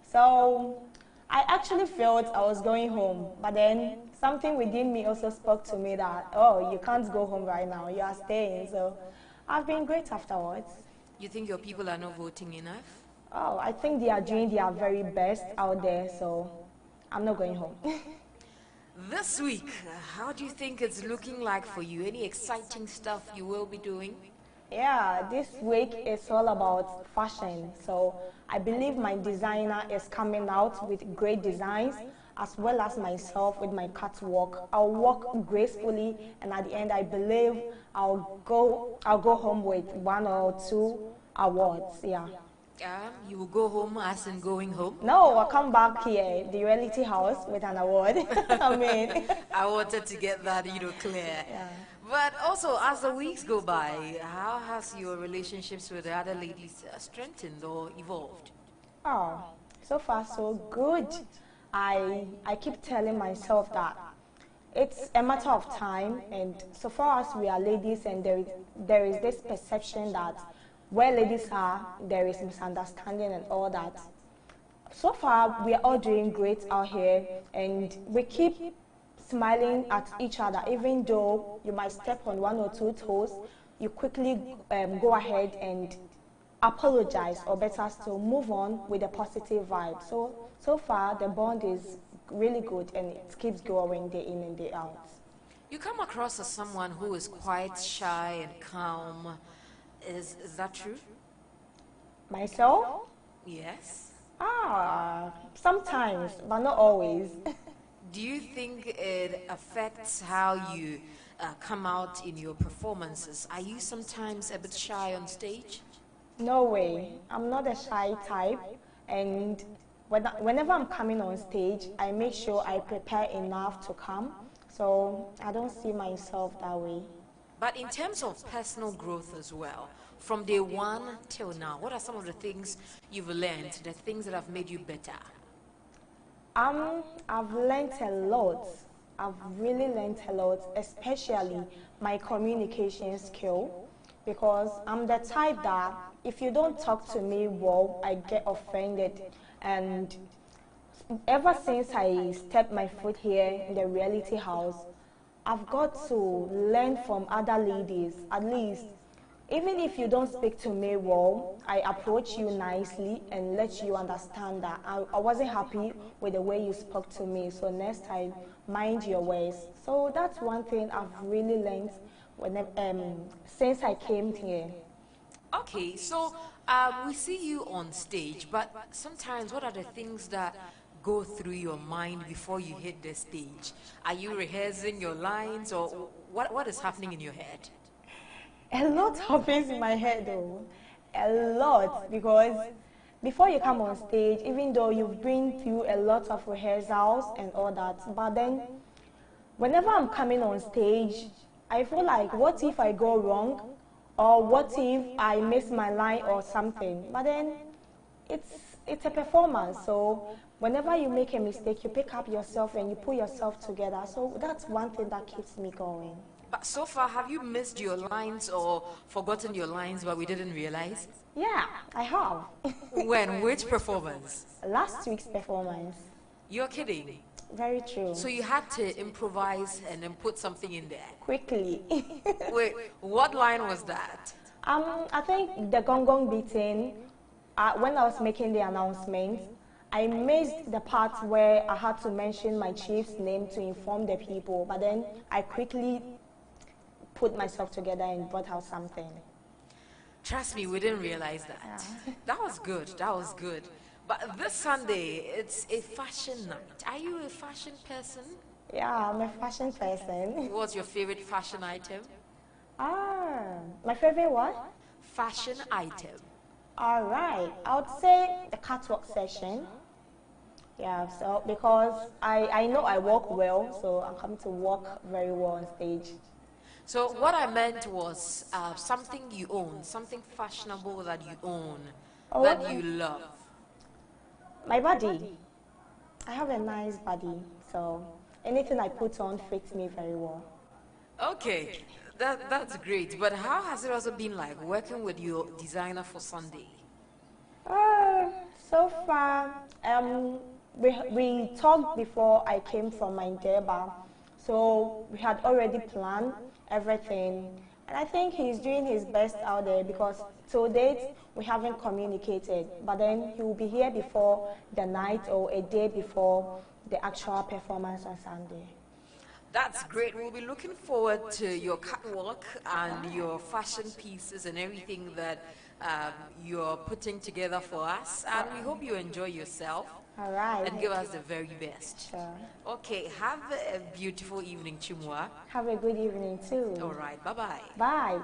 So I actually felt I was going home, but then something within me also spoke to me that, oh, you can't go home right now, you are staying. So I've been great afterwards. You think your people are not voting enough? Oh, I think they are doing their very best out there, so I'm not going home. This week, how do you think it's looking like for you? Any exciting stuff you will be doing? Yeah, this week is all about fashion. So I believe my designer is coming out with great designs, as well as myself with my catwalk. I'll walk gracefully, and at the end, I believe I'll go home with 1 or 2 awards. Yeah. You will go home as in going home? No, I'll come back here, the reality house, with an award. I mean, I wanted to get that, clear. yeah. But also, as the weeks go by, how has your relationships with the other ladies strengthened or evolved? Oh, so far so good. I keep telling myself that it's a matter of time, and so far as we are ladies, and there is this perception that where ladies are, there is misunderstanding and all that. So far, we are all doing great out here, and we keep smiling at each other. Even though you might step on 1 or 2 toes, you quickly go ahead and apologize, or better still, move on with a positive vibe. So far, the bond is really good, and it keeps growing day in and day out. You come across as someone who is quite shy and calm. Is that true? Myself? Yes. Sometimes, but not always. Do you think it affects how you come out in your performances? Are you sometimes a bit shy on stage? No way. I'm not a shy type, and whenever I'm coming on stage, I make sure I prepare enough to come. So I don't see myself that way. But in terms of personal growth as well, from day one till now, what are some of the things you've learned, the things that have made you better? I've learned a lot. I've really learned a lot, especially my communication skill, because I'm the type that if you don't talk to me well, I get offended. And ever since I stepped my foot here in the reality house, I've got to learn from other ladies. At least, even if you don't speak to me well, I approach you nicely and let you understand that I wasn't happy with the way you spoke to me. So next time, mind your words. So that's one thing I've really learned since I came here. Okay, so we see you on stage, but sometimes what are the things that go through your mind before you hit the stage? Are you rehearsing your lines, or what is happening in your head? A lot happens in my head though. A lot, because before you come on stage, even though you've been through a lot of rehearsals and all that, but then whenever I'm coming on stage, I feel like, what if I go wrong? Or what if I miss my line or something? But then it's a performance, so whenever you make a mistake, you pick up yourself and you put yourself together. So that's one thing that keeps me going. But so far, have you missed your lines or forgotten your lines but we didn't realize? Yeah, I have. When? Which performance? Last week's performance. You're kidding. Very true. So you had to improvise and then put something in there? Quickly. Wait, what line was that? I think the gong gong beating, when I was making the announcement, I missed the part where I had to mention my chief's name to inform the people, but then I quickly put myself together and brought out something. Trust me, we didn't realize that. Yeah. That was good, that was good. But this Sunday, it's a fashion night. Are you a fashion person? Yeah, I'm a fashion person. What's your favorite fashion item? My favorite what? Fashion item. All right, I would say the catwalk session. Yeah, so because I know I walk well, so I'm coming to walk very well on stage. So what I meant was something you own, something fashionable that you own, that you love. My body. I have a nice body, so anything I put on fits me very well. Okay, that's great. But how has it also been like working with your designer for Sunday? So far, we talked before I came from my Deba, so we had already planned everything. And I think he's doing his best out there because to date we haven't communicated. But then he will be here before the night or a day before the actual performance on Sunday. That's great. We'll be looking forward to your catwalk and your fashion pieces and everything that you're putting together for us. And we hope you enjoy yourself. All right. And give us the very best. Sure. Okay, have a beautiful evening, Chumwa. Have a good evening too. All right, bye-bye. Bye.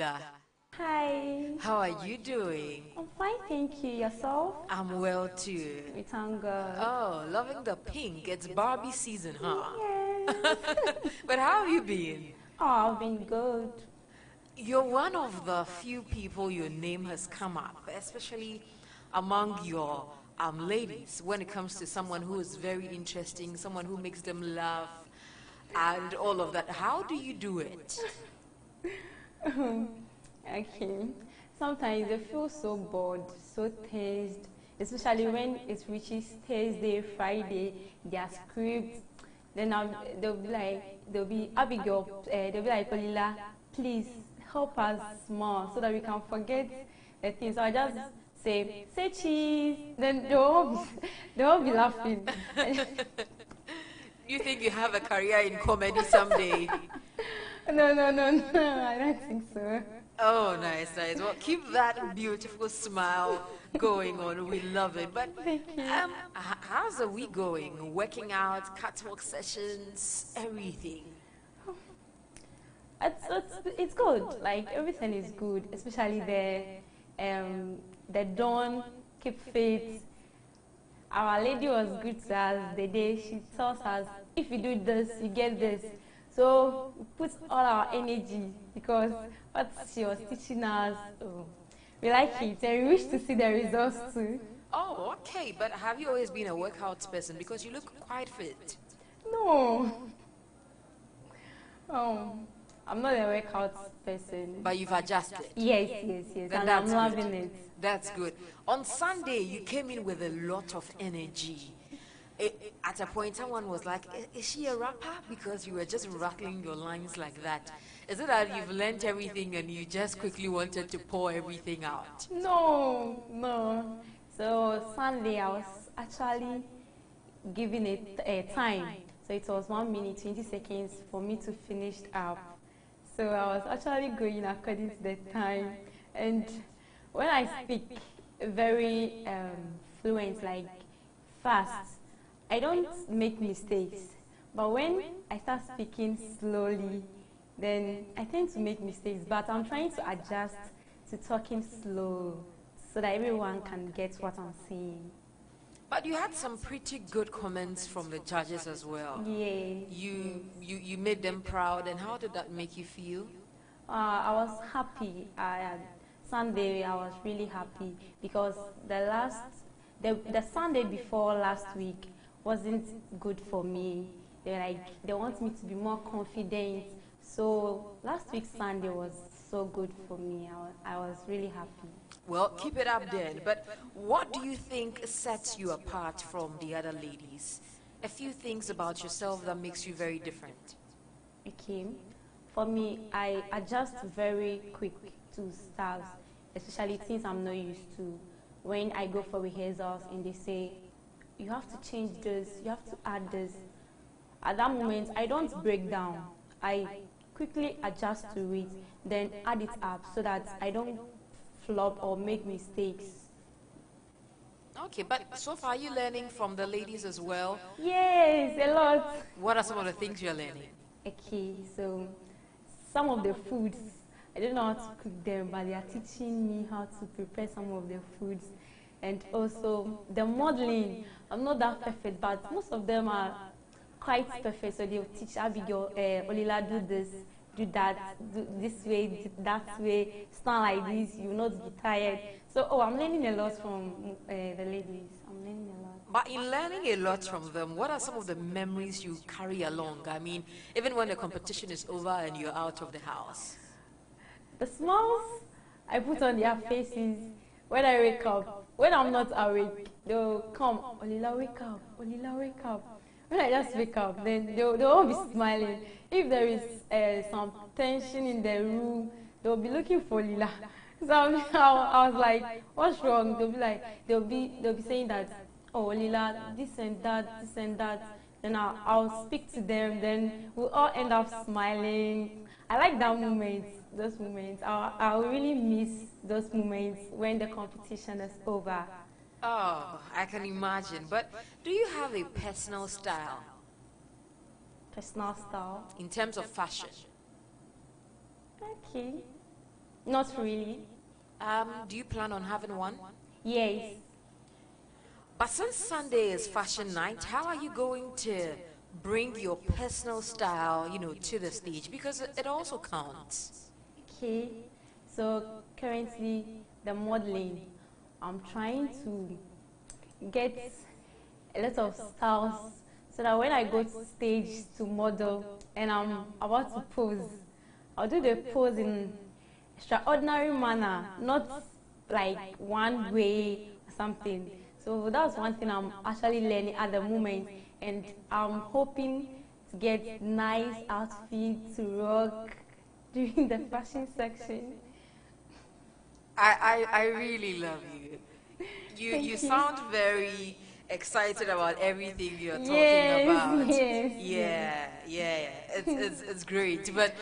Yeah. Hi. How are you doing? I'm fine, thank you. Yourself? I'm well too. We thank God. Oh, loving the pink. It's Barbie season, huh? Yes. But how have you been? Oh, I've been good. You're one of the few people your name has come up, especially among your ladies, when it comes to someone who is very interesting, someone who makes them laugh, and all of that. How do you do it? Okay. Sometimes they feel so bored, so tensed, especially when it reaches Thursday, Friday, their script. Then they'll be Abigail, they'll be like, Olila, please help us more so that we can forget the things. So I just say cheese. Then they won't be laughing. You think you have a career in comedy someday? No, I don't think so. Oh, nice, nice. Well, keep that beautiful smile going on. We love it. But how's the week going? Working out, catwalk sessions, everything. It's good. Like everything is good, especially the dawn, keep fit. Our lady was good to us the day she tells us, if you do this, you get this. So we put all our energy because what she was teaching us, we like it and we wish to see the results too. Oh, okay. But have you always been a workout person? Because you look quite fit. No. I'm not a workout person. But you've adjusted. Yes. Then And that's I'm loving good. it. That's good. On Sunday, you came in with a lot of energy. At a point, someone was like, is she a rapper? Because you were just rattling your lines like that. Is it that you've learnt everything and you just quickly wanted to pour everything out? No. So Sunday, I was actually giving it a time. So it was 1 minute, 20 seconds for me to finish up. So I was actually going according to the time. And when I speak very fluent, like fast, I don't make mistakes. But when I start speaking slowly, then I tend to make mistakes. But I'm trying to adjust to talking slow so that everyone can get what I'm saying. But you had some pretty good comments from the judges as well. Yeah. You made them proud, and how did that make you feel? I was happy. Sunday, I was really happy because the Sunday before last week wasn't good for me. They want me to be more confident. So last week's Sunday was so good for me. I was really happy. Well, keep it up then. But what do you think sets you apart from the other ladies? a few things about yourself that makes you very different. Okay. For me, I adjust very quick to styles, especially things I'm not used to. When I go for rehearsals and they say, you have to change this, you have to add this. At that moment, I don't break down. I quickly adjust to it, then add it up so that I don't flop or make mistakes. Okay, but so far you're learning from the ladies as well. Yes, a lot. What are some of the things you're learning? Okay, so some of the foods, I don't know how to cook them, but they are teaching me how to prepare some of the foods. And also the modeling, I'm not that perfect, but most of them are quite perfect. So they'll teach Abigail, Olila, do this, do that, do this way, do that way, stand like this, you will not be tired. So, I'm learning a lot from the ladies. I'm learning a lot. But in learning a lot from them, what are some of the memories you carry along? I mean, even when the competition is over and you're out of the house. The smiles I put on their faces when I wake up, when I'm not awake, they'll come, Olila, wake up, Olila, wake up. When I just wake up, then they'll all be smiling. If there is some tension in the room, they'll be looking for Olila. So I was like, what's wrong? They'll be saying that, oh, Olila, this and that, this and that. Then I'll speak to them. Then we'll all end up smiling. I like that moment, those moments. I'll really miss those moments when the competition is over. Oh, I can imagine. But do you have a personal style Personal style? in terms of fashion? Okay. Not really. Do you plan on having one? Yes. But since Sunday is fashion night, how are you going to bring your personal style, to the stage? Because it also counts. Okay. So currently, the modeling, I'm trying to get a lot of styles so that when I go to stage to model and I'm about to pose, I'll do the pose in extraordinary manner, not like one way or something. So that's one thing I'm actually learning at the moment, and I'm hoping to get nice outfits to rock during the fashion section. I really love you. You Thank you you. sound very excited about everything you're talking Yes, about. yes, Yeah, yeah, it's great. But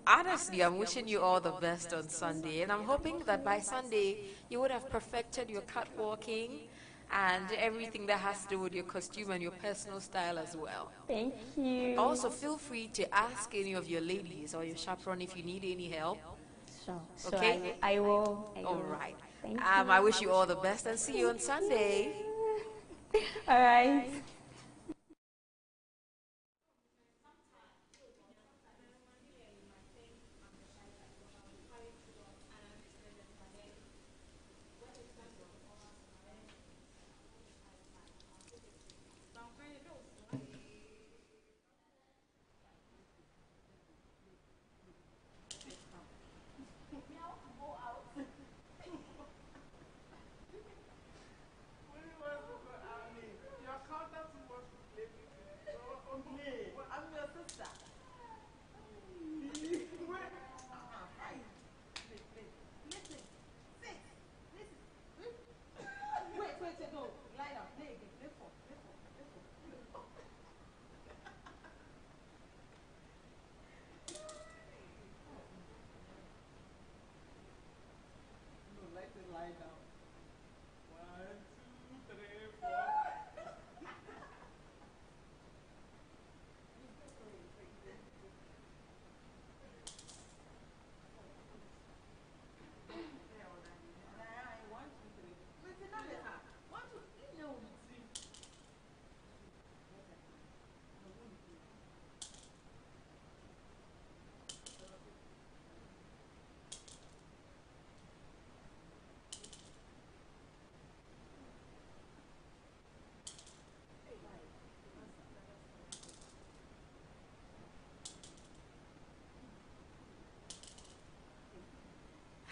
honestly, I'm wishing you all the best on Sunday, and I'm hoping that by Sunday you would have perfected your catwalking and everything that has to do with your costume and your personal style as well. thank you. Also, feel free to ask any of your ladies or your chaperone if you need any help. Sure, sure, Okay? I will. I All will. right. Thank you. I wish you all the best and see you on Sunday. All right.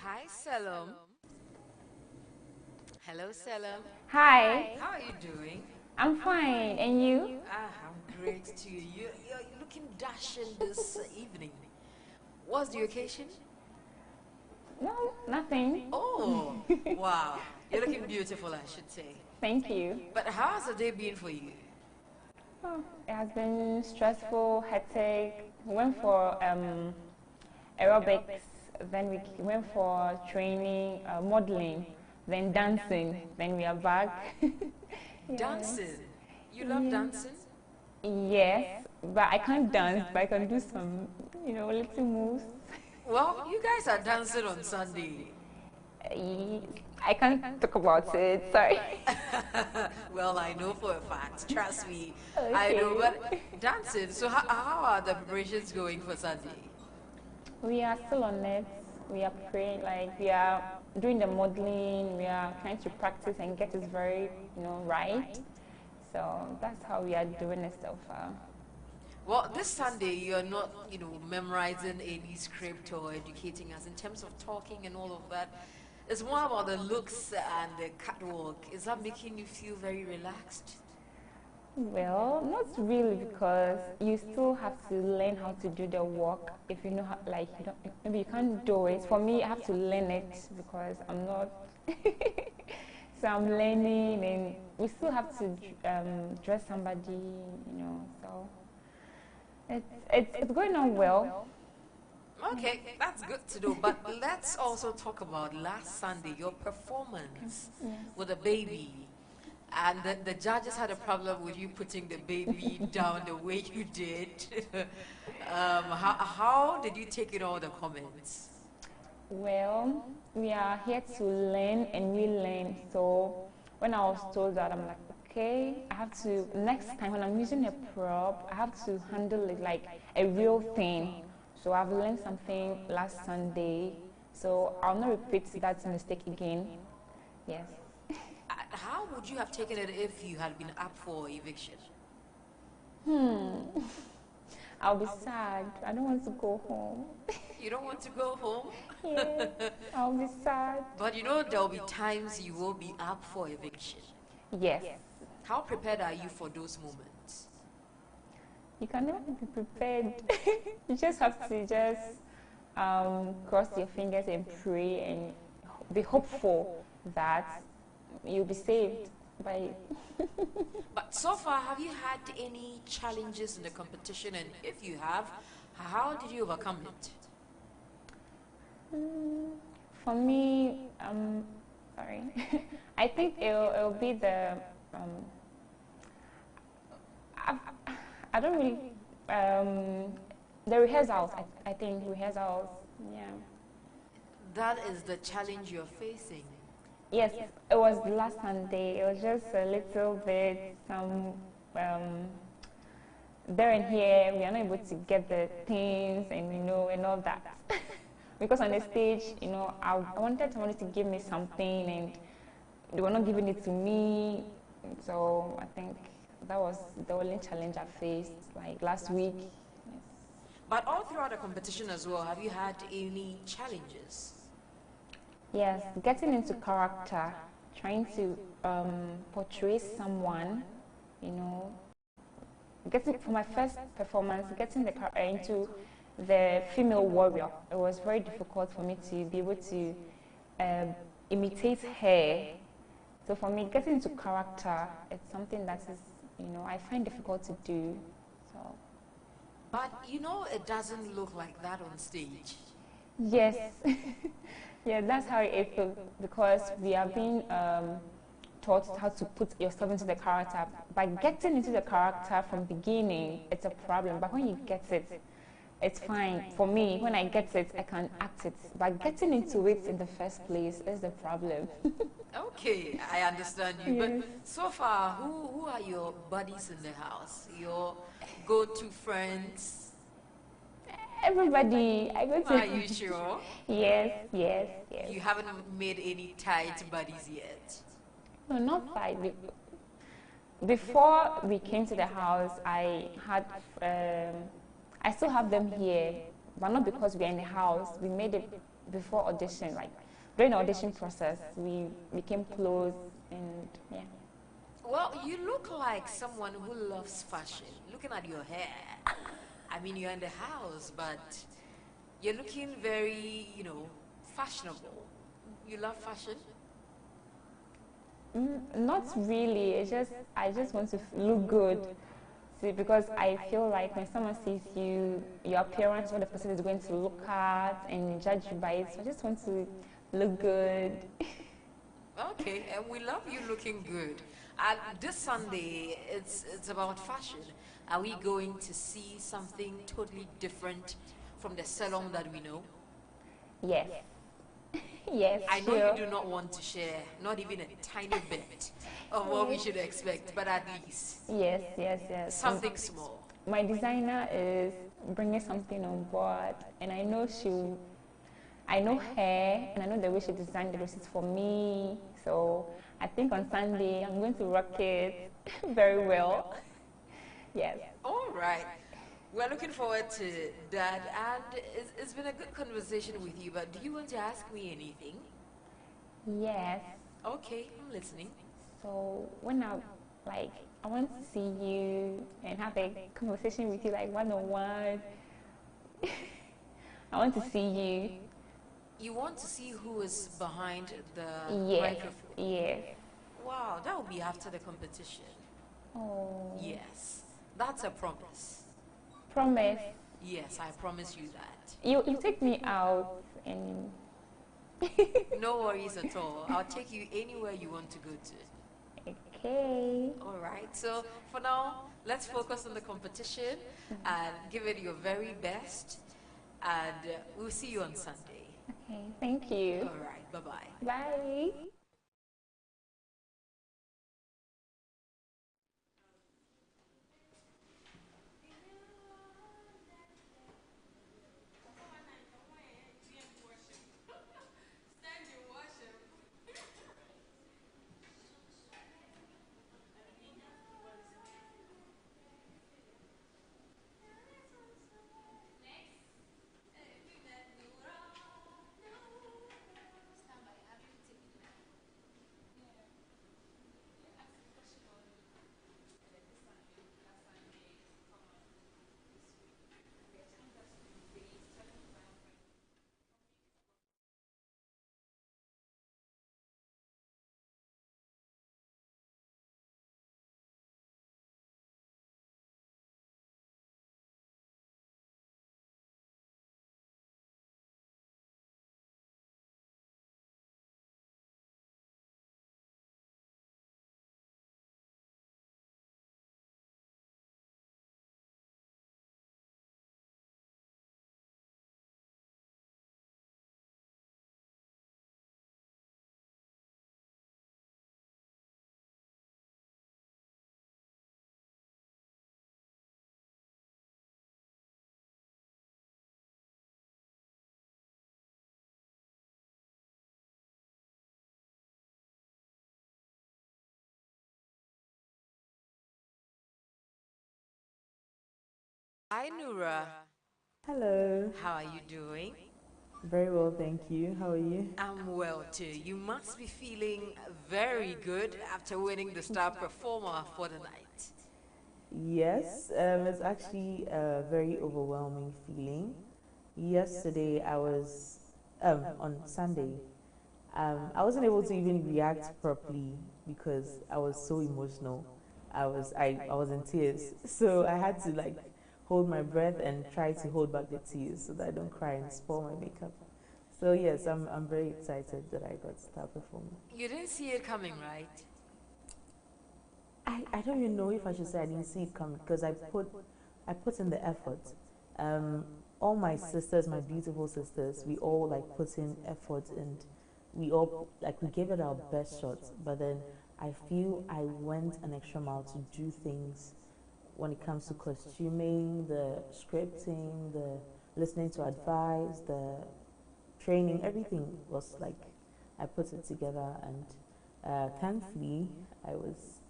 Hi, Selim. Hello, Selim. Hi, How are you doing? I'm fine, and you? I'm great too. You're looking dashing this evening. What's the occasion? No, nothing. Oh, wow. You're looking beautiful, I should say. Thank you. But how has the day been for you? Oh, it has been stressful, hectic. We went for aerobics, then we went for training, modeling, then dancing, then we are back. Yes. Dancing? You love dancing? Yes, but I can't dance, but I can do some, little moves. Well, you guys are dancing on Sunday. I can't talk about it, sorry. Well, I know for a fact. Trust me. Okay. I know, but dancing. So how are the preparations going for Sunday? We are still on it. We are praying, like we are doing the modeling. We are trying to practice and get it very, right. So that's how we are doing it so far. Well, this Sunday you're not, memorizing any script or educating us in terms of talking and all of that. It's more about the looks and the catwalk. Is that making you feel very relaxed? Well, not really, because you still have to learn how to do the work. If you know how, like, maybe you can't do it. For me, I have to learn it because I'm not. So I'm learning, and we still have to dress somebody, So it's going on well. Okay, that's good to know. But let's also talk about last Sunday, your performance with the baby. And the judges had a problem with you putting the baby down the way you did. How did you take it all, the comments? Well, we are here to learn and relearn. So when I was told that, I'm like, okay, I have to, next time when I'm using a prop, I have to handle it like a real thing. So I've learned something last Sunday, so I'll not repeat that mistake again. Yes. How would you have taken it if you had been up for eviction? I'll be sad. I don't want to go home. You don't want to go home? Yes, I'll be sad. But there'll be times you will be up for eviction. Yes. How prepared are you for those moments? You can never be prepared. You just have to cross your fingers and pray and be hopeful that you'll be saved by. But so far, have you had any challenges in the competition? And if you have, how did you overcome it? For me, sorry. I think it'll be the. I don't really. The rehearsals. I think rehearsals. Yeah. That is the challenge you're facing. Yes, it was last Sunday. It was just a little bit there and here. We are not able to get the things and and all that. Because on the stage, I wanted somebody to give me something, and they were not giving it to me. So I think that was the only challenge I faced, like last week. Yes. But all throughout the competition as well, have you had any challenges? Yes, getting into character, trying to portray someone, getting for my first performance, getting into the female warrior. It was very difficult for me to be able to imitate her. So for me, getting into character, it's something that is, I find difficult to do. So. But it doesn't look like that on stage. Yes. Yeah, that's how it feels, because we are being taught how to put yourself into the character. By getting into the character from beginning, it's a problem. But when you get it, it's fine. For me, when I get it, I can act it. But getting into it in the first place is the problem. Okay, I understand you. Yes. But so far, who are your buddies in the house? Your go-to friends? Everybody, I go to. Are you sure? Yes. You haven't made any tight buddies yet? No, not tight. Before we came to the house, I had, I still have them here, but not because we're in the house. We made it before audition, like during the audition process, we became close, and yeah. Well, you look like someone who loves fashion. Looking at your hair. I mean, you're in the house, but you're looking very, fashionable. You love fashion? Not really. It's just I just want to look good. See, because I feel like when someone sees you, your appearance, what the person is going to look at and judge you by it. So I just want to look good. Okay, and we love you looking good. And this Sunday, it's about fashion. Are we going to see something totally different from the salon that we know? Yes. Yes, I know sure. you do not want to share, not even a tiny bit of what we should expect, but at least Yes, yes, yes. something small. My designer is bringing something on board, and I know her, and I know the way she designed the dresses for me. So I think on Sunday I'm going to rock it very well. Yes. All right. We're looking forward to that, and it's been a good conversation with you, but do you want to ask me anything? Yes. Okay, I'm listening. So when I want to see you and have a conversation with you like one on one. I want to see you. You want to see who is behind the Yes. microphone? Yes. Wow, that will be after the competition. Oh. Yes, that's a promise. Promise. Yes, I promise you that. You take me out and No worries at all. I'll take you anywhere you want to go to. okay. All right, so for now, let's focus on the competition and give it your very best. And we'll see you on Sunday. Okay. Thank you. All right, bye bye. Bye. Hi, Nura. Hello. How are you doing? Very well, thank you. How are you? I'm well too. You must be feeling very good after winning the star performer for the night. Yes, it's actually a very overwhelming feeling. Yesterday, on Sunday, I wasn't able to even react properly because I was so emotional. I was in tears, so I had to like hold my breath and try to hold back the tears so that I don't cry and spoil my makeup. So yes, I'm very excited that I got star performer. You didn't see it coming, right? I don't even know if I should say I didn't see it coming because I put in the effort. Um, all my sisters, my beautiful sisters, we all like put in effort and we all like we gave it our best shot. But then I feel I went an extra mile to do things when it comes to costuming, the scripting, the listening to advice, the training, everything was like I put it together and thankfully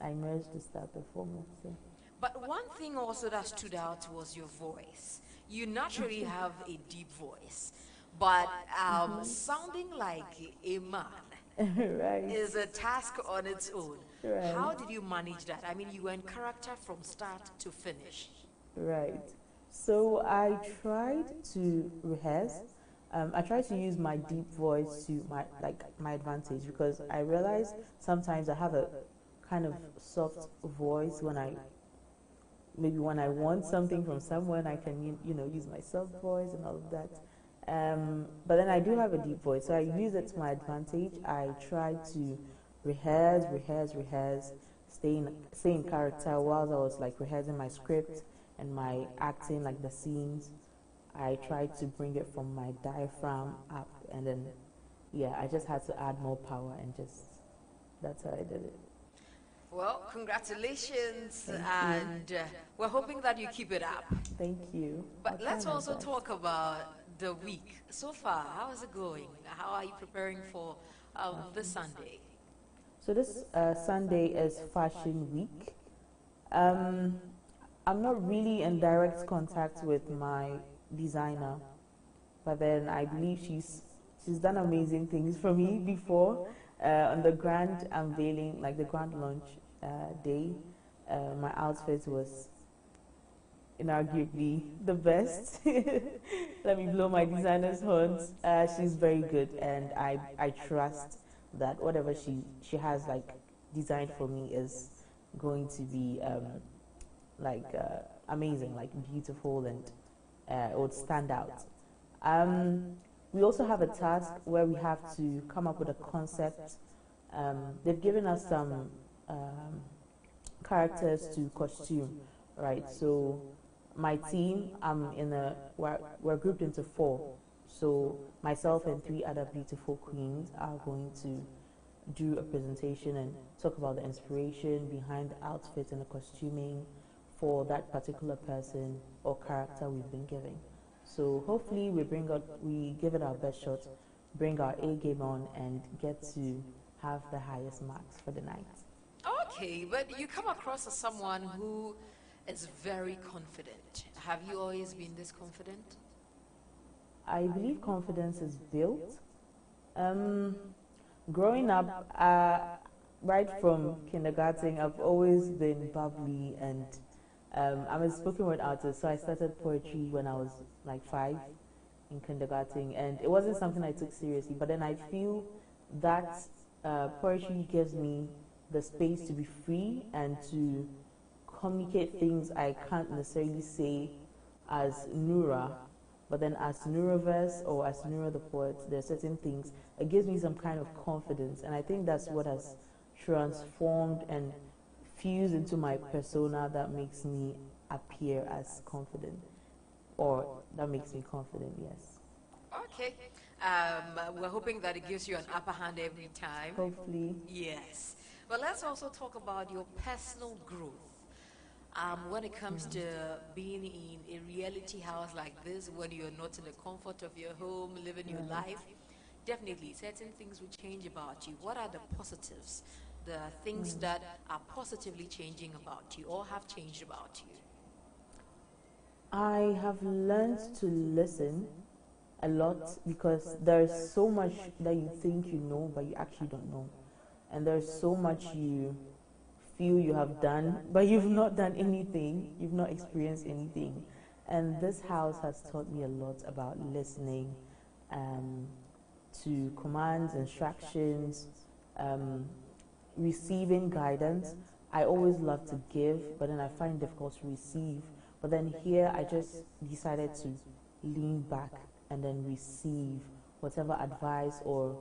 I merged the star performance. So. But one thing also that stood out was your voice. You naturally have a deep voice, but sounding like a man. Right. is a task on its own. Right. How did you manage that? I mean, you were in character from start to finish. Right. So I tried to rehearse. I tried to use my deep voice to my advantage, because I realized sometimes I have a kind of soft voice when I maybe when I want something from someone, I can use my soft voice and all of that. But then I do have a deep voice, so I use it to my advantage. I try to rehearse, stay in character while I was like rehearsing my script and my acting, like the scenes. I tried to bring it from my diaphragm up, and then yeah, I just had to add more power, and just that's how I did it. Well, congratulations, Thank you. and we're hoping that you keep it up. Thank you. I'll But try let's my also best. talk about the week. So far, how is it going? How are you preparing for this Sunday? So this Sunday is Fashion Week. Um, I'm not really in direct contact with my designer, but then I believe she's done amazing things for me before. On the grand unveiling, like the grand launch day, my outfit was inarguably the best. Let me blow my designer's horns. She's very good, and I trust that whatever she has like designed for me is going to be amazing, like beautiful, and it would stand out. Um, we also have a task where we have to come up with a concept. They've given us some characters to costume, right? So my team, we're grouped into four. So myself and three other beautiful queens are going to do a presentation and talk about the inspiration behind the outfit and the costuming for that particular person or character we've been giving. So hopefully we give it our best shot, bring our A game on, and get to have the highest marks for the night. Okay, but you come across as someone who is very confident. Have you always been this confident? I believe confidence is built. Um, Growing up, right from kindergarten, I've always been bubbly, and I'm a spoken word artist, so I started poetry when I was like 5 in kindergarten, and it wasn't something I took seriously. But then I feel that poetry gives me the space to be free and to communicate things I can't necessarily say as Nura, but then as Nuraverse or as Nura the poet, there are certain things. It gives me some kind of confidence, and I think that's what has transformed and fused into my persona that makes me appear as confident, or that makes me confident, yes. Okay. We're hoping that it gives you an upper hand every time. Hopefully. Yes. But let's also talk about your personal growth. When it comes to being in a reality house like this, when you're not in the comfort of your home, living your life, definitely certain things will change about you. What are the positives, the things that are positively changing about you or have changed about you? I have learned to listen a lot, because there's so much that you think you know but you actually don't know, and there's so much you feel you have done but you've not done anything, you've not experienced anything. And this house has taught me a lot about listening to commands, instructions, um, receiving guidance. I always love to give, but then I find it difficult to receive. But then here I just decided to lean back and then receive whatever advice or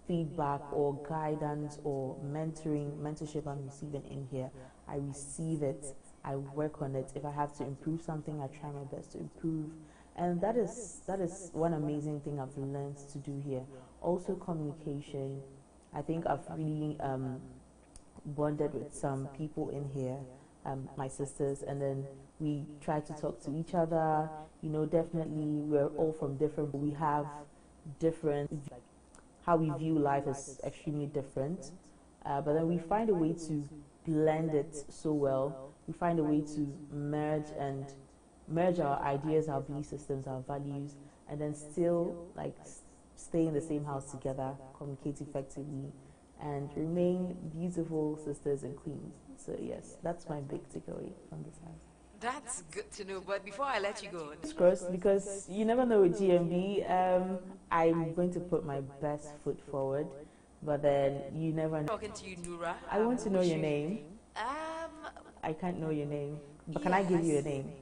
feedback or guidance or mentorship I'm receiving in here. I receive it, I work on it. If I have to improve something, I try my best to improve. And that is one amazing thing I've learned to do here. Also communication. I think I've really bonded with some people in here, my sisters, and then we try to talk to each other. Definitely we're all from different, we have different, how we view life is extremely different. But then we find a way to blend it so well. We find a way to merge our ideas, our belief systems, our values, and then still stay in the same house together, communicate effectively, and remain beautiful sisters and queens. So yes, that's my big takeaway from this house. That's good to know. But before I let you go, It's gross because you never know with GMB. I'm going to put my best foot forward, but then you never know. talking to you, Nura. I want to know your name. Um, I can't know your name, but can I give you a name?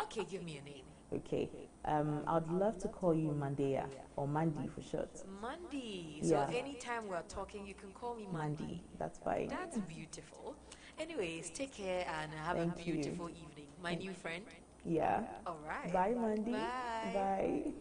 Okay, give me a name. Okay. I'd love to call you Mandea or Mandy for short. Mandy. So Yeah. anytime we're talking, you can call me Mandy. Mandy. That's fine. That's beautiful. Anyways, take care and have a Thank you. beautiful evening. My new friend. Yeah. All right. Bye, Mandy. Bye. Bye.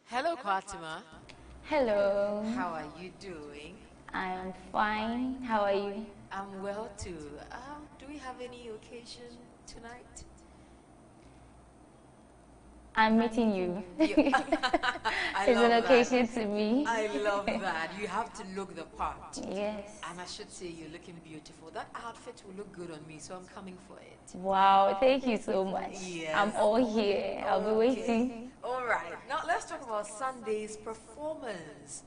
Hello, Kwatima. Hello, How are you doing? I am fine. How are you? I'm well too. Do we have any occasion tonight? I'm meeting you. Yeah. I It's love an that. occasion to me. I love that. You have to look the part. Yes. And I should say you're looking beautiful. That outfit will look good on me, so I'm coming for it. Wow, thank you so much. Yes. I'm all here. I'll be waiting. All right. Now let's talk about Sunday's performance.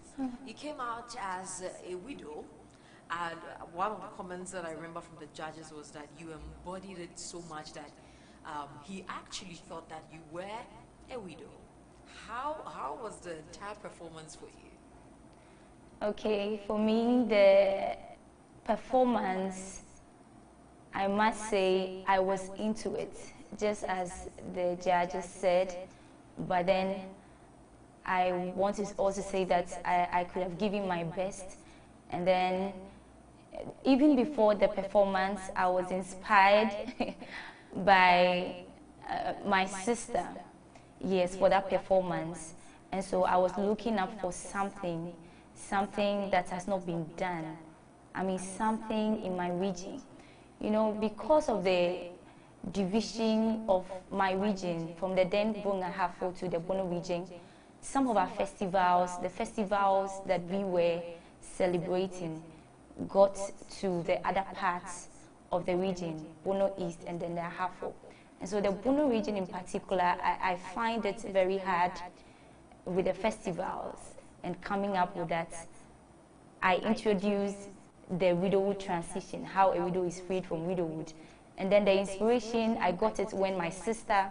You came out as a widow, and one of the comments that I remember from the judges was that you embodied it so much that he actually thought that you were a widow. How was the entire performance for you? Okay, for me, the performance, I must say, I was into it, just as the judges said. But then I want to also say that I could have given my best. And then, even before the performance, I was inspired by my sister, yes, for that performance. And so I was looking up for something that has not been done. I mean, something in my region. You know, because of the division of my region from the Den Bunga Hafo to the Bono region, some of our festivals, the festivals that we were celebrating, got to the other parts of the region, Bono East and then the Hafo. And so the Bono region in particular, I find it very hard with the festivals and coming up with that. I introduced the widowhood transition, how a widow is freed from widowhood. And then the inspiration, I got it when my sister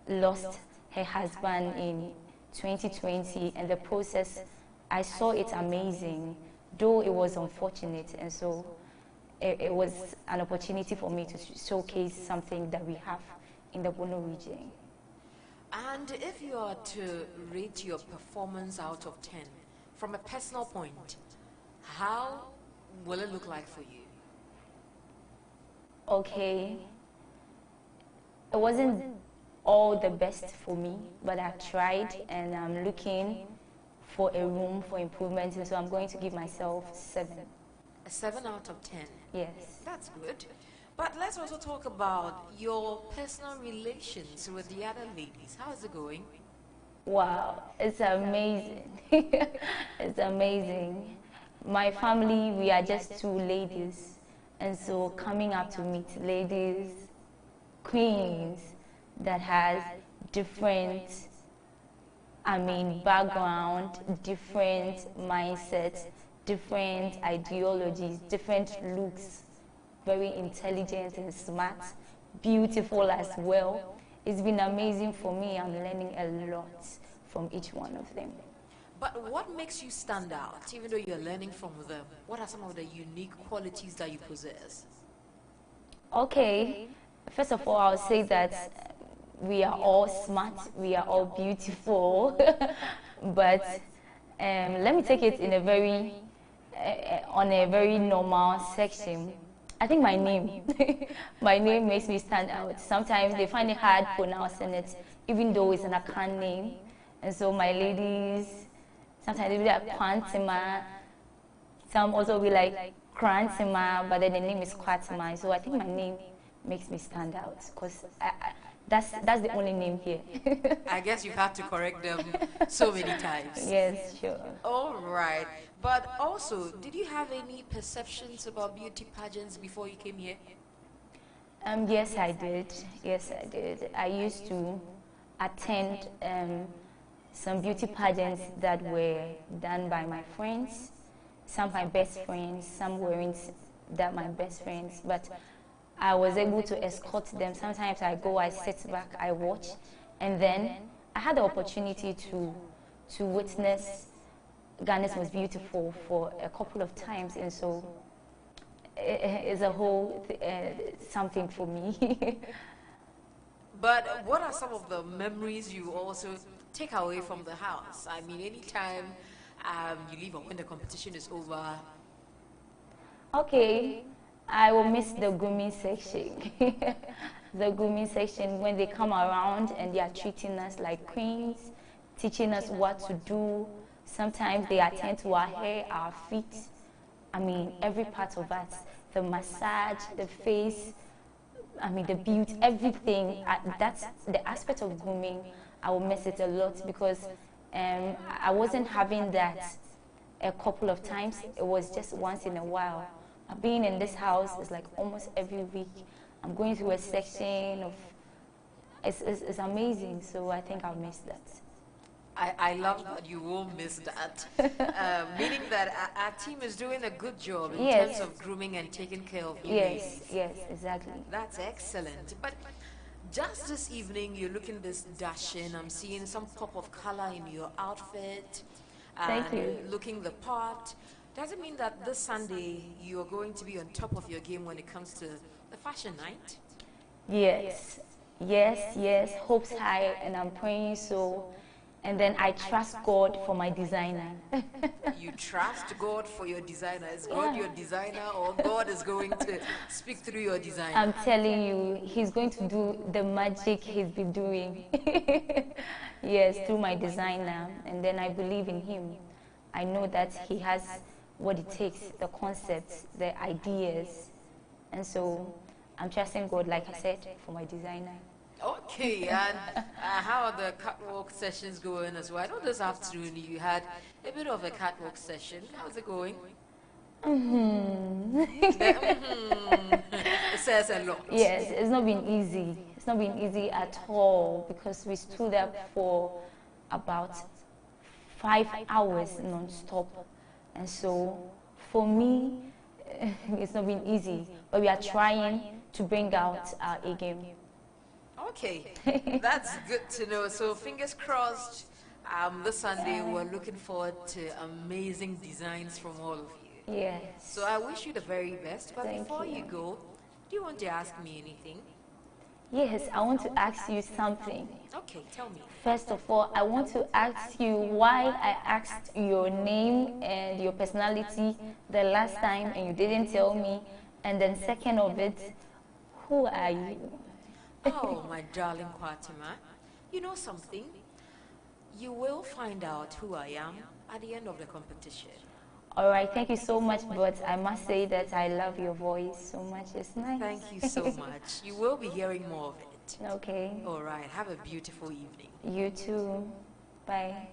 lost her husband in 2020, and the process, I saw it amazing, though it was unfortunate. And so it was an opportunity for me to showcase something that we have in the Bono region. And if you are to rate your performance out of 10, from a personal point, how will it look like for you? Okay, it wasn't all the best for me, but I tried and I'm looking for a room for improvement, and so I'm going to give myself 7. A 7 out of 10. Yes. That's good. But let's also talk about your personal relations with the other ladies. How is it going? Wow, it's amazing. It's amazing. My family, we are just 2 ladies, and so coming up to meet ladies, queens that has different, background, different mindsets, different ideologies, different looks, very intelligent and smart, beautiful as well. It's been amazing for me. I'm learning a lot from each one of them. But what makes you stand out, even though you're learning from them? What are some of the unique qualities that you possess? Okay, first of all, I'll say that we are all smart, we are all beautiful, but let me take it in a very, on a very normal section. I think my name, my name makes me stand out. Sometimes they find it hard pronouncing it, even though it's an Akan name. And so my ladies, sometimes they be like Quantima, some also be like Krantima, but then the name is Kwatima. So I think my name makes me stand out because that's the only name here. I guess you've had to correct them so many times. Yes, sure. All right. But also, did you have any perceptions about beauty pageants before you came here? Yes, I did. Yes, I did. I used to attend some beauty pageants that were done by my friends, some my best friends, some weren't that my best friends, but I was able to escort them. Sometimes I go, I sit back, I watch, and then I had the opportunity to witness Ghana's Most Beautiful for a couple of times, and so it's a whole something for me. But what are some of the memories you also take away from the house? I mean, anytime you leave or when the competition is over. Okay, I will miss the grooming section. The grooming section, when they come around and they are treating us like queens, teaching us what to do. Sometimes they attend to our hair, our feet. Every part of us. The massage, the face, the beauty, everything. That's the aspect of grooming. I will miss it a lot because I wasn't having that a couple of times. It was just once in a while. Being in this house is like almost every week. I'm going through a section of, it's amazing. So I think I'll miss that. I love that you won't miss that. Meaning that our team is doing a good job in terms of grooming and taking care of you ladies. Yes, exactly. That's excellent. But just this evening, you're looking this dashing. I'm seeing some pop of color in your outfit. Thank you. Looking the part. Does it mean that this Sunday you are going to be on top of your game when it comes to the fashion night? Yes. Hopes high, and I'm praying so. And then I trust God for my designer. You trust God for your designer. Is God your designer, or God is going to speak through your designer? I'm telling you, He's going to do the magic He's been doing. Yes, through my designer. And then I believe in Him. I know that He has what it takes, the concepts, the ideas. And so I'm trusting God, like I said, for my designer. Okay, and how are the catwalk sessions going as well? I know this afternoon you had a bit of a catwalk session. How's it going? It says a lot. Yes, it's not been easy. It's not been easy at all because we stood up for about 5 hours non-stop. And so for me, it's not been easy, but we are trying to bring out our A game. Okay, that's good to know. So fingers crossed, this Sunday we're looking forward to amazing designs from all of you. Yes. So I wish you the very best. But Thank before you. you go, do you want to ask me anything? Yes, I want to ask you something. Okay, tell me. First of all, I want to ask you why I asked your name and your personality the last time and you didn't tell me. And then second of it, who are you? Oh, my darling Kwatima, you know something? You will find out who I am at the end of the competition. All right, thank you so much, but I must say that I love your voice so much. It's nice. Thank you so much. You will be hearing more of it. Okay. All right, have a beautiful evening. You too. Bye.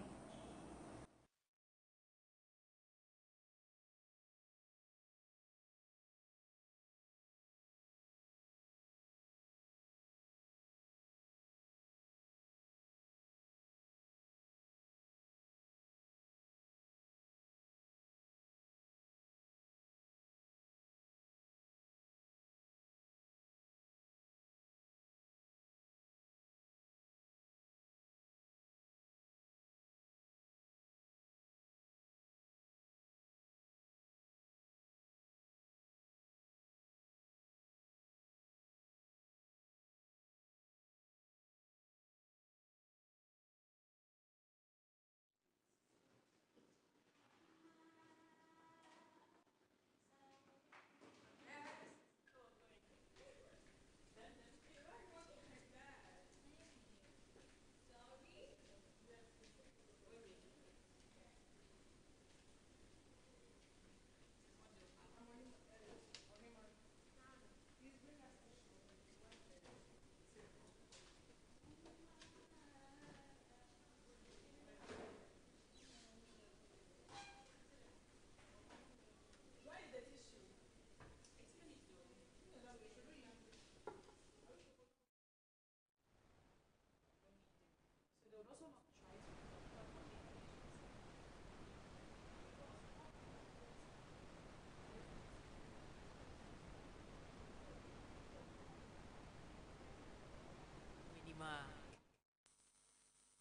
Minima.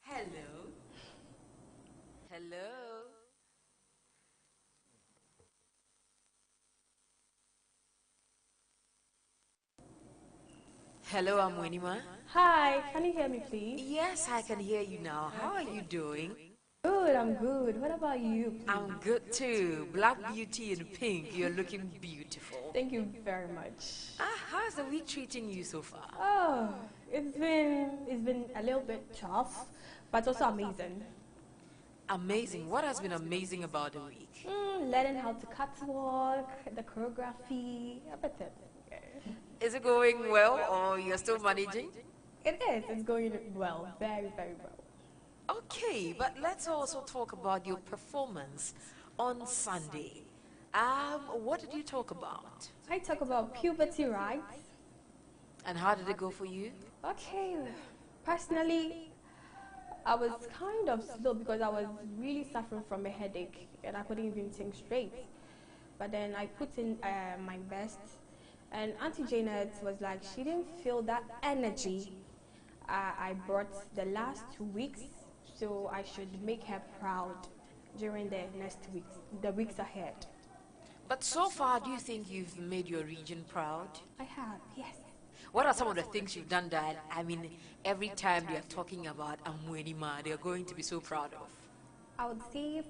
Hello. Hello. Hello, I'm Winima. Hi, can you hear me, please? Yes, I can hear you now. How are you doing? Good, I'm good. What about you, please? I'm good too. Black beauty in pink. You're looking beautiful. Thank you very much. How's the week treating you so far? Oh, it's been a little bit tough, but also amazing. Amazing. What has been amazing about the week? Learning how to catwalk, the choreography, everything. Is it going well or you're still managing? It is. It's going well, very, very well. Okay, but let's also talk about your performance on Sunday. What did you talk about? I talk about puberty rights. And how did it go for you? Okay, personally, I was kind of slow because I was really suffering from a headache and I couldn't even think straight. But then I put in my best, and Auntie Janet was like, she didn't feel that energy I brought the last 2 weeks, so I should make her proud during the next weeks, the weeks ahead. But so far, do you think you've made your region proud? I have, yes. What are some of the things you've done that, I mean, every time they are talking about Amwenima, they are going to be so proud of? I would say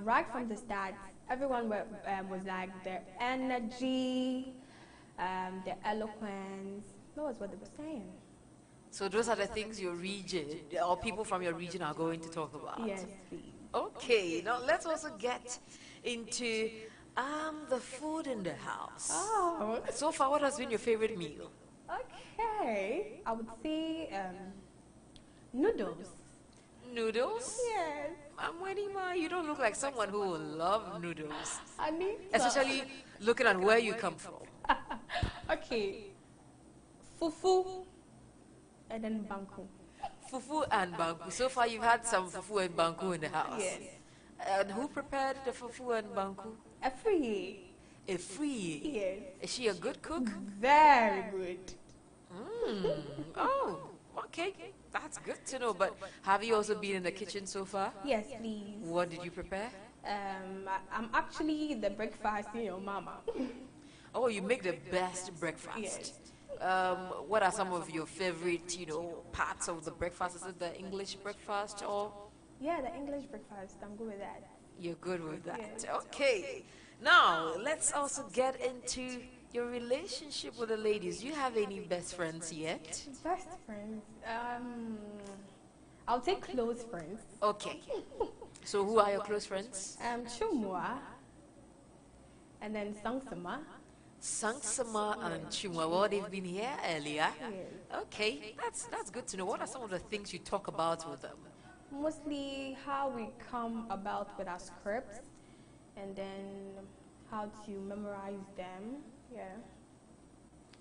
right from the start, everyone was like the energy, the eloquence. That was what they were saying. So those are the things your region, or people from your region are going to talk about? Yes, please. Okay, now let's also get into the food in the house. Oh, So far, what has been your favorite meal? okay. I would say noodles. Noodles? Yes. Amwenima, you don't look like someone who will love noodles. I need Especially looking at where you come from. Okay. Fufu and then banku. Fufu and banku. So far, you've had some fufu and banku in the house. Yes. And who prepared the fufu and banku? Every A free. yes. Is she a good cook? Very good. Oh, okay. That's good to know. But have you also been in the kitchen so far? Yes, please. What did you prepare? I'm actually the breakfast, mama. Oh, you make the best breakfast. Yes. What are some of your favorite, parts of the breakfast? Is it the English breakfast or Yeah, the English breakfast. I'm good with that. you're good with that? Yes. Okay. Now, let's also get into your relationship with the ladies. Do you have any best friends yet? Best friends. I'll take close friends. Okay. So, who are your close friends? Chumwa, and then Sangsama. Sangsama and Chumwa. Well, they've been here earlier. Yes. Okay, that's good to know. What are some of the things you talk about with them? Mostly how we come about with our scripts, and then how to memorize them. Yeah.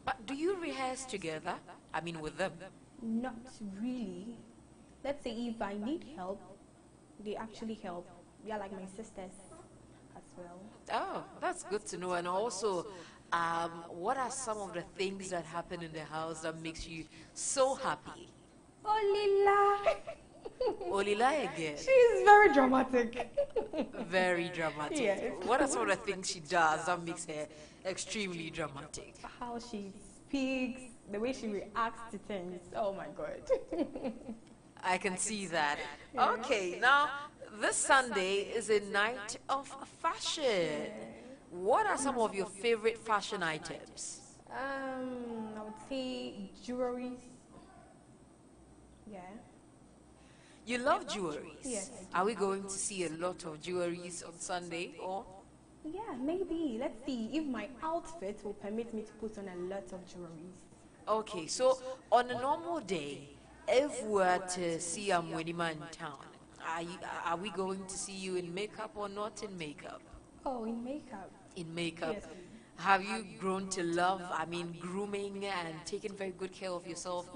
But do you rehearse together? I mean, with them? Not really. Let's say if I need help, they actually help. They are like my sisters as well. Oh, that's good to know. And also, what are some of the things that happen in the house that makes you so happy? Oh, Lila! Olila again. She's very dramatic. Very dramatic. Yes. What are some of the things she does that makes her extremely dramatic? How she speaks, the way she reacts to things. Oh my god. I can see that. Okay, now this Sunday is a night of fashion. What are some of your favorite fashion items? I would say jewelry. Yeah. You love jewelries. Yes, Are we going to see a lot of jewelries on Sunday or? Yeah, maybe. Let's see if my outfit will permit me to put on a lot of jewelries. Okay, so on a normal day, if we were to see Amwenima in town, are we going to see you in makeup or not in makeup? Oh, in makeup. In makeup. Yes. Have you grown to love, grooming and taking very good care of yourself,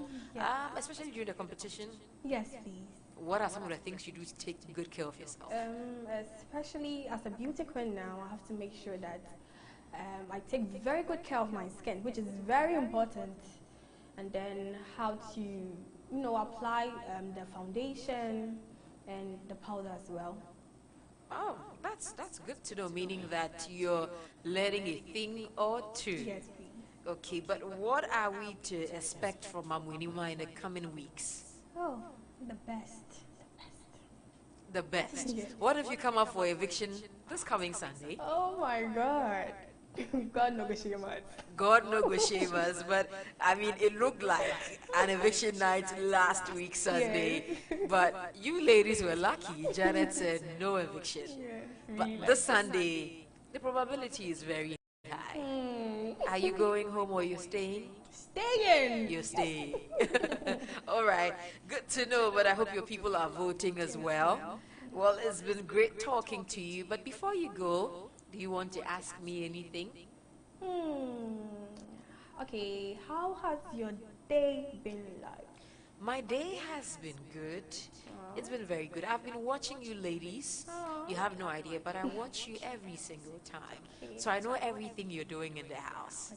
especially during the competition? Yes, please. What are some of the things you do to take good care of yourself? Especially as a beauty queen now, I have to make sure that I take very good care of my skin, which is very important. And then how to, apply the foundation and the powder as well. Oh, that's good to know, meaning that you're learning a thing or two. Yes, please. Okay, but what are we to expect from Amwenima in the coming weeks? Oh, the best. The best. Yes. What if you come up for eviction this coming Sunday? Oh my God. God no go shame us. God no go shame us, but it looked like an eviction night last week Sunday. But you ladies were lucky. Janet said no eviction. Yeah, But this Sunday, the probability is very high. Are you going home or you're staying? Staying. You're staying. All right. Good to know, but I hope your people are voting as well. Well, it's been great talking to you, but before you go, do you want to ask me anything? Okay, how has your day been like? My day has been good. It's been very good. I've been watching you ladies. You have no idea, but I watch you every single time. So I know everything you're doing in the house.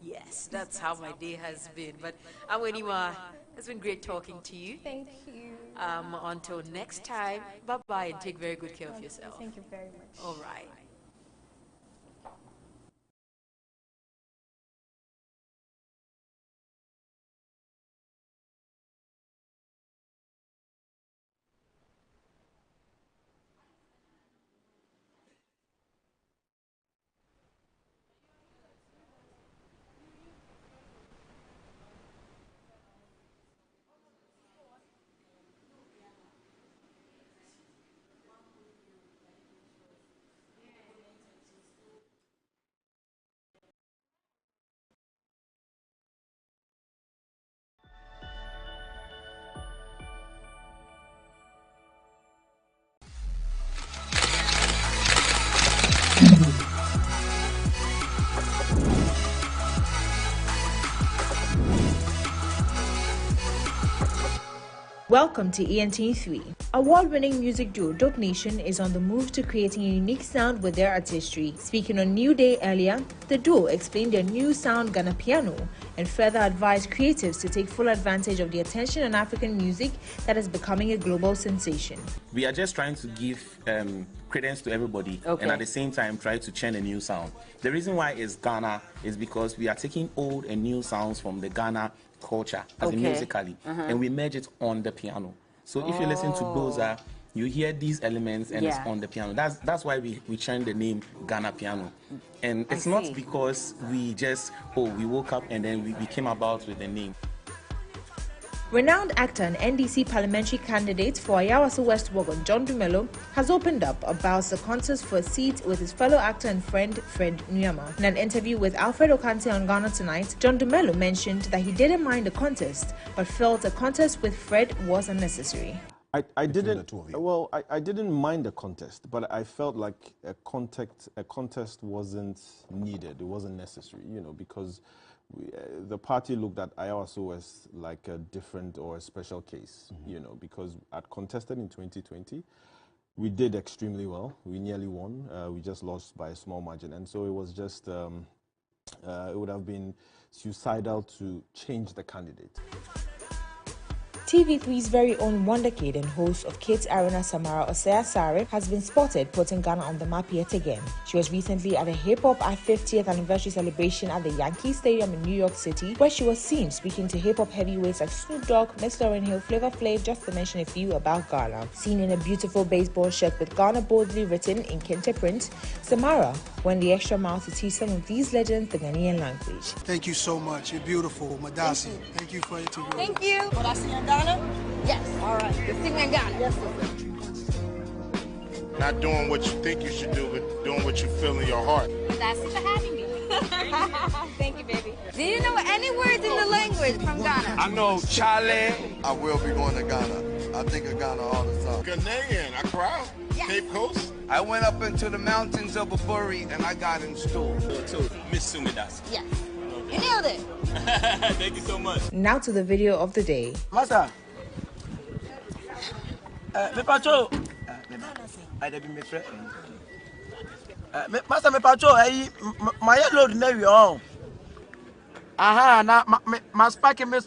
Yes, that's how my day has been. But Amwenima, it's been great talking to you. Thank you. Until next time, bye-bye and take very good care of yourself. Thank you very much. All right. Welcome to ENT3. Award-winning music duo Dope Nation is on the move to creating a unique sound with their artistry. Speaking on New Day earlier, the duo explained their new sound Ghana Piano and further advised creatives to take full advantage of the attention on African music that is becoming a global sensation. We are just trying to give credence to everybody and at the same time try to churn a new sound. The reason why it's Ghana is because we are taking old and new sounds from the Ghana culture as in musically and we merge it on the piano. So if you listen to Doza, you hear these elements and it's on the piano. That's why we changed the name Ghana Piano. And it's not because we just we woke up and then we came about with the name. Renowned actor and NDC parliamentary candidate for Ayawaso West Wogon, John Dumelo, has opened up about the contest for a seat with his fellow actor and friend Fred Nyama. In an interview with Alfred Okante on Ghana Tonight, John Dumelo mentioned that he didn't mind the contest, but felt a contest with Fred was unnecessary. I didn't mind the contest, but I felt like a contest wasn't needed. It wasn't necessary, because the party looked at Ayawaso as like a different or a special case, because at contested in 2020, we did extremely well. We nearly won. We just lost by a small margin, and so it was just it would have been suicidal to change the candidate. TV3's very own wonder kid and host of Kids Arena, Samara Osea Sare, has been spotted putting Ghana on the map yet again. She was recently at a hip-hop 50th anniversary celebration at the Yankee Stadium in New York City, where she was seen speaking to hip-hop heavyweights like Snoop Dogg, Miss Lauryn Hill, Flavor Flav, just to mention a few about Ghana. Seen in a beautiful baseball shirt with Ghana boldly written in Kente print, Samara went the extra mile to teach some of these legends the Ghanaian language. Thank you so much. You're beautiful, Madasi. Thank you for your interview. Thank you. What I see in Ghana? Yes. All right. You're singing in Ghana? Yes, sir. Not doing what you think you should do, but doing what you feel in your heart. That's for having me. Thank you, baby. Do you know any words in the language from Ghana? I know Chale. I will be going to Ghana. I think of Ghana all the time. Ghanaian, I cry. Yes. Cape Coast. I went up into the mountains of Aburi and I got installed. Miss Sumidas. Yes. You nailed it. Thank you so much. Now to the video of the day. Master. Me pacho. I dey be me friend. Master me pacho, my load na we on. Aha, na ma spark me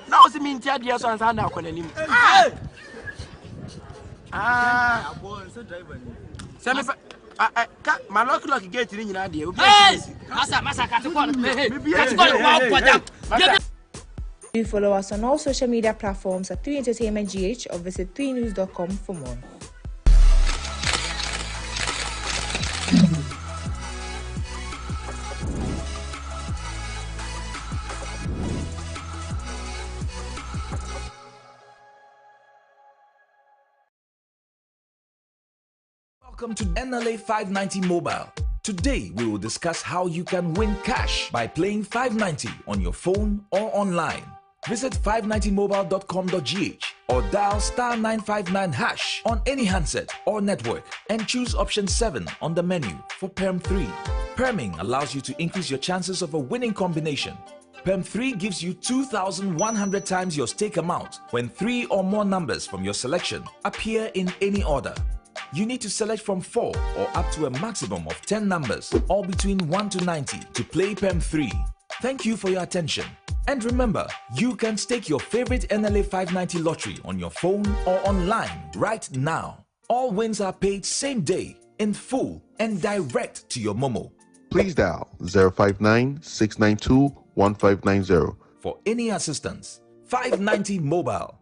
now see me intia dia so ansa na akonanim. Se me my lock gate ni nyina dia. Masa ka to call. Do follow us on all social media platforms at 3entertainmentgh or visit 3news.com for more. Welcome to NLA 590 Mobile. Today, we will discuss how you can win cash by playing 590 on your phone or online. Visit 590mobile.com.gh or dial *959# on any handset or network and choose option 7 on the menu for Perm 3. Perming allows you to increase your chances of a winning combination. Perm 3 gives you 2,100 times your stake amount when 3 or more numbers from your selection appear in any order. You need to select from 4 or up to a maximum of 10 numbers, all between 1 to 90, to play Perm 3. Thank you for your attention. And remember, you can stake your favorite NLA 590 lottery on your phone or online right now. All wins are paid same day, in full, and direct to your Momo. Please dial 059-692-1590 for any assistance. 590 Mobile.